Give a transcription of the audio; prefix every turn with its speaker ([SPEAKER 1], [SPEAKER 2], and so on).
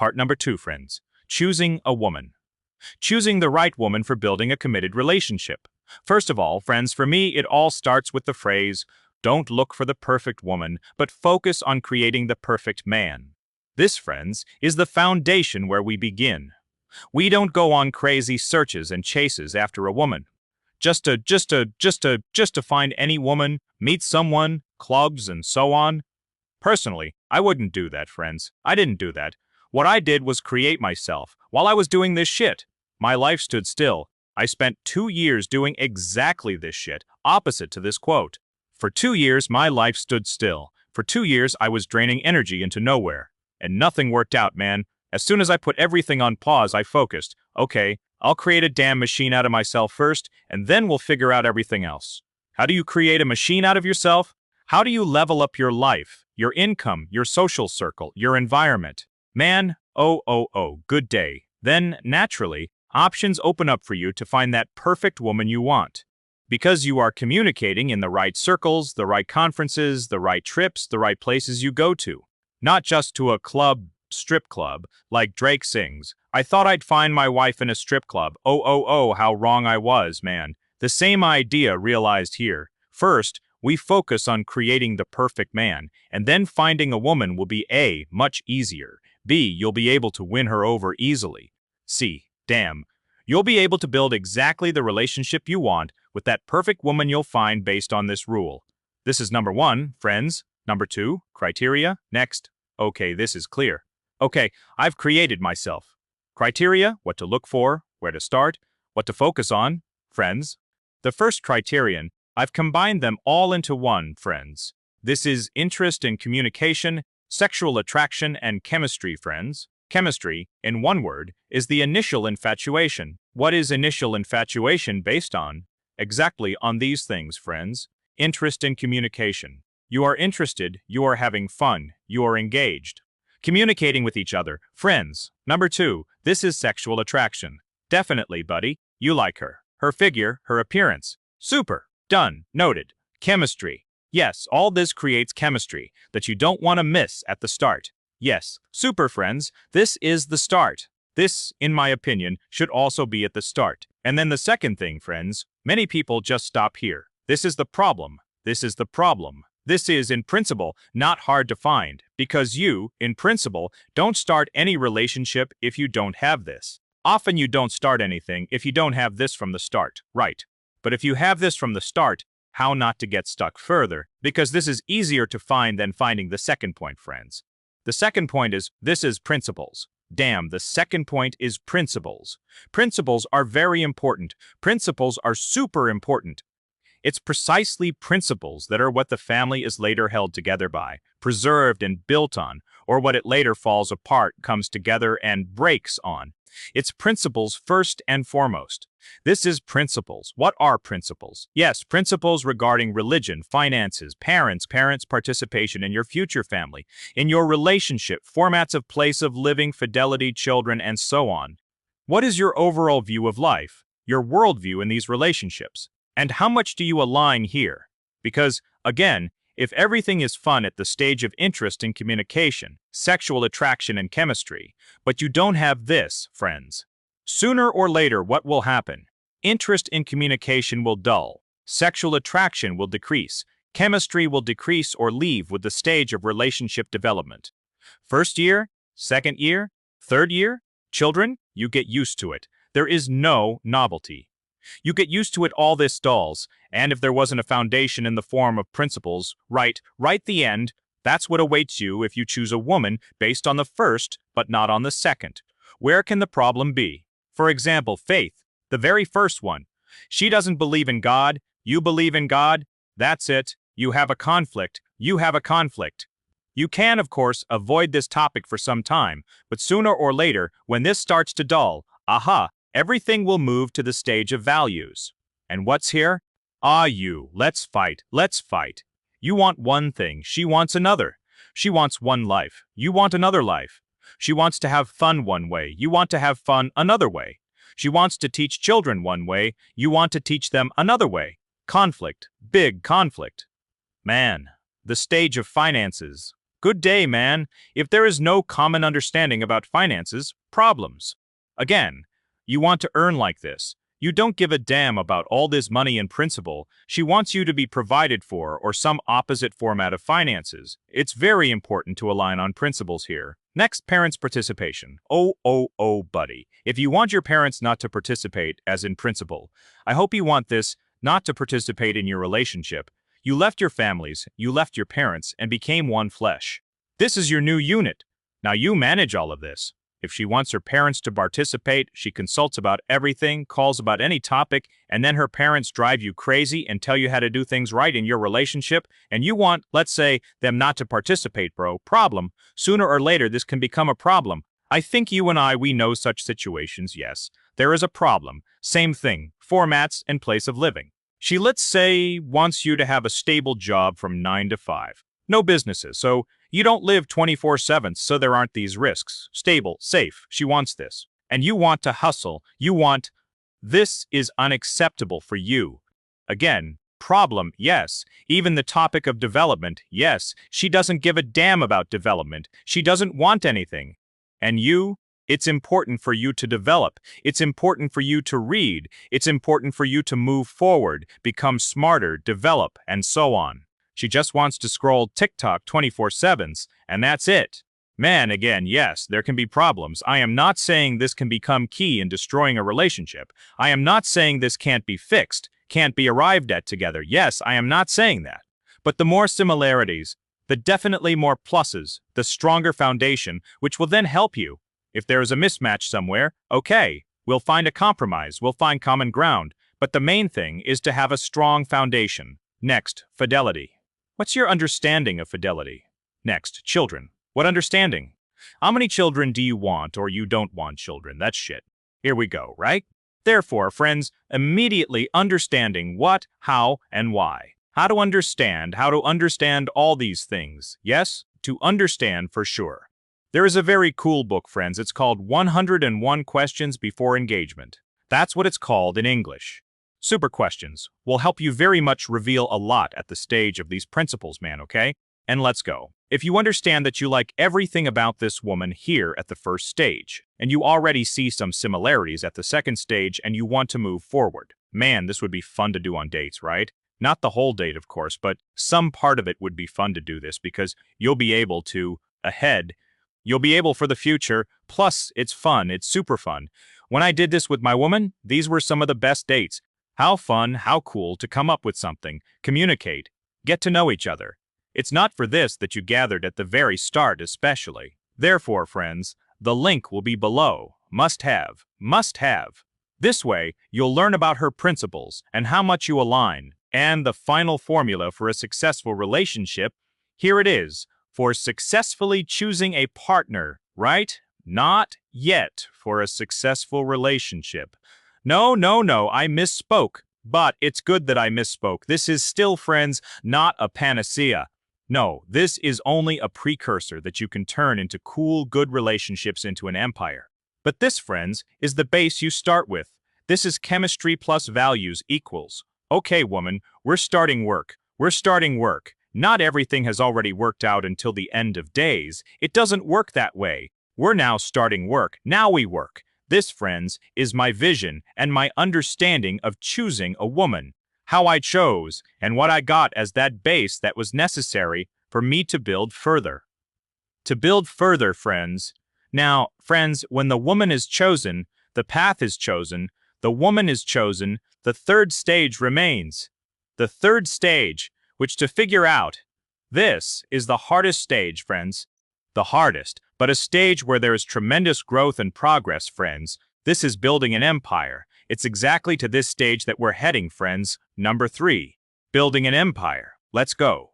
[SPEAKER 1] Part number 2, friends. Choosing a woman. Choosing the right woman for building a committed relationship. First of all, friends, for me, it all starts with the phrase, don't look for the perfect woman, but focus on creating the perfect man. This, friends, is the foundation where we begin. We don't go on crazy searches and chases after a woman. Just to find any woman, meet someone, clubs, and so on. Personally, I wouldn't do that, friends. I didn't do that. What I did was create myself. While I was doing this shit, my life stood still. I spent 2 years doing exactly this shit, opposite to this quote. For 2 years, my life stood still. For 2 years, I was draining energy into nowhere. And nothing worked out, man. As soon as I put everything on pause, I focused. Okay, I'll create a damn machine out of myself first, and then we'll figure out everything else. How do you create a machine out of yourself? How do you level up your life, your income, your social circle, your environment? Man, good day. Then, naturally, options open up for you to find that perfect woman you want. Because you are communicating in the right circles, the right conferences, the right trips, the right places you go to. Not just to a club, strip club, like Drake sings, I thought I'd find my wife in a strip club. How wrong I was, man. The same idea realized here. First, we focus on creating the perfect man, and then finding a woman will be A, much easier. B, you'll be able to win her over easily. C, damn. You'll be able to build exactly the relationship you want with that perfect woman you'll find based on this rule. This is number 1, friends. Number 2, criteria. Next. Okay, this is clear. Okay, I've created myself. Criteria, what to look for, where to start, what to focus on, friends. The first criterion, I've combined them all into one, friends. This is interest in communication, sexual attraction, and chemistry, friends. Chemistry, in one word, is the initial infatuation. What is initial infatuation based on? Exactly on these things, friends. Interest in communication. You are interested, you are having fun, you are engaged. Communicating with each other, friends. Number 2, this is sexual attraction. Definitely, buddy, you like her. Her figure, her appearance. Super. Done. Noted. Chemistry. Yes, all this creates chemistry that you don't want to miss at the start. Yes, super friends, this is the start. This, in my opinion, should also be at the start. And then the second thing, friends, many people just stop here. This is the problem. This is the problem. This is, in principle, not hard to find, because you, in principle, don't start any relationship if you don't have this. Often you don't start anything if you don't have this from the start, right? But if you have this from the start, how not to get stuck further? Because this is easier to find than finding the second point, friends. The second point is, this is principles. Damn, the second point is principles. Principles are very important. Principles are super important. It's precisely principles that are what the family is later held together by, preserved and built on, or what it later falls apart, comes together, and breaks on. It's principles first and foremost. This is principles. What are principles? Yes, principles regarding religion, finances, parents' participation in your future family, in your relationship, formats of place of living, fidelity, children, and so on. What is your overall view of life, your worldview in these relationships? And how much do you align here? Because, again, if everything is fun at the stage of interest in communication, sexual attraction, and chemistry, but you don't have this, friends, sooner or later what will happen? Interest in communication will dull, sexual attraction will decrease, chemistry will decrease or leave with the stage of relationship development. First year, second year, third year, children, you get used to it. There is no novelty. You get used to it, all this dulls, and if there wasn't a foundation in the form of principles, right the end, that's what awaits you if you choose a woman based on the first, but not on the second. Where can the problem be? For example, faith, the very first one. She doesn't believe in God, you believe in God, that's it, you have a conflict, you have a conflict. You can, of course, avoid this topic for some time, but sooner or later, when this starts to dull, everything will move to the stage of values. And what's here? Let's fight, let's fight. You want one thing, she wants another. She wants one life, you want another life. She wants to have fun one way, you want to have fun another way. She wants to teach children one way, you want to teach them another way. Conflict, big conflict. Man, the stage of finances. Good day, man. If there is no common understanding about finances, problems. Again, you want to earn like this. You don't give a damn about all this money in principle. She wants you to be provided for or some opposite format of finances. It's very important to align on principles here. Next, parents' participation. Oh, buddy. If you want your parents not to participate, as in principle, I hope you want this not to participate in your relationship. You left your families, you left your parents, and became one flesh. This is your new unit. Now you manage all of this. If she wants her parents to participate, she consults about everything, calls about any topic, and then her parents drive you crazy and tell you how to do things right in your relationship, and you want, let's say, them not to participate, bro. Problem. Sooner or later, this can become a problem. I think you and we know such situations, yes. There is a problem. Same thing. Formats and place of living. She, let's say, wants you to have a stable job from 9 to 5. No businesses, so you don't live 24/7, so there aren't these risks. Stable, safe, she wants this. And you want to hustle, this is unacceptable for you. Again, problem, yes. Even the topic of development, yes. She doesn't give a damn about development. She doesn't want anything. And you? It's important for you to develop. It's important for you to read. It's important for you to move forward, become smarter, develop, and so on. She just wants to scroll TikTok 24/7s, and that's it. Man, again, yes, there can be problems. I am not saying this can become key in destroying a relationship. I am not saying this can't be fixed, can't be arrived at together. Yes, I am not saying that. But the more similarities, the definitely more pluses, the stronger foundation, which will then help you. If there is a mismatch somewhere, okay, we'll find a compromise, we'll find common ground. But the main thing is to have a strong foundation. Next, fidelity. What's your understanding of fidelity? Next, children. What understanding? How many children do you want or you don't want children? That's shit. Here we go, right? Therefore, friends, immediately understanding what, how, and why. How to understand all these things. Yes, to understand for sure. There is a very cool book, friends. It's called 101 Questions Before Engagement. That's what it's called in English. Super questions will help you very much reveal a lot at the stage of these principles, man, okay? And let's go. If you understand that you like everything about this woman here at the first stage, and you already see some similarities at the second stage and you want to move forward, man, this would be fun to do on dates, right? Not the whole date, of course, but some part of it would be fun to do this because you'll be able to, you'll be able for the future, plus it's fun, it's super fun. When I did this with my woman, these were some of the best dates. How fun, how cool to come up with something, communicate, get to know each other. It's not for this that you gathered at the very start especially. Therefore, friends, the link will be below. Must have, must have. This way, you'll learn about her principles and how much you align. And the final formula for a successful relationship, here it is, for successfully choosing a partner, right? Not yet for a successful relationship. No, I misspoke. But it's good that I misspoke. This is still, friends, not a panacea. No, this is only a precursor that you can turn into cool, good relationships into an empire. But this, friends, is the base you start with. This is chemistry plus values equals. Okay, woman, we're starting work. Not everything has already worked out until the end of days. It doesn't work that way. We're now starting work. Now we work. This, friends, is my vision and my understanding of choosing a woman. How I chose and what I got as that base that was necessary for me to build further. To build further, friends. Now, friends, when the woman is chosen, the path is chosen, the woman is chosen, the third stage remains. The third stage, which to figure out, this is the hardest stage, friends. The hardest, but a stage where there is tremendous growth and progress, friends. This is building an empire. It's exactly to this stage that we're heading, friends. Number 3, building an empire. Let's go.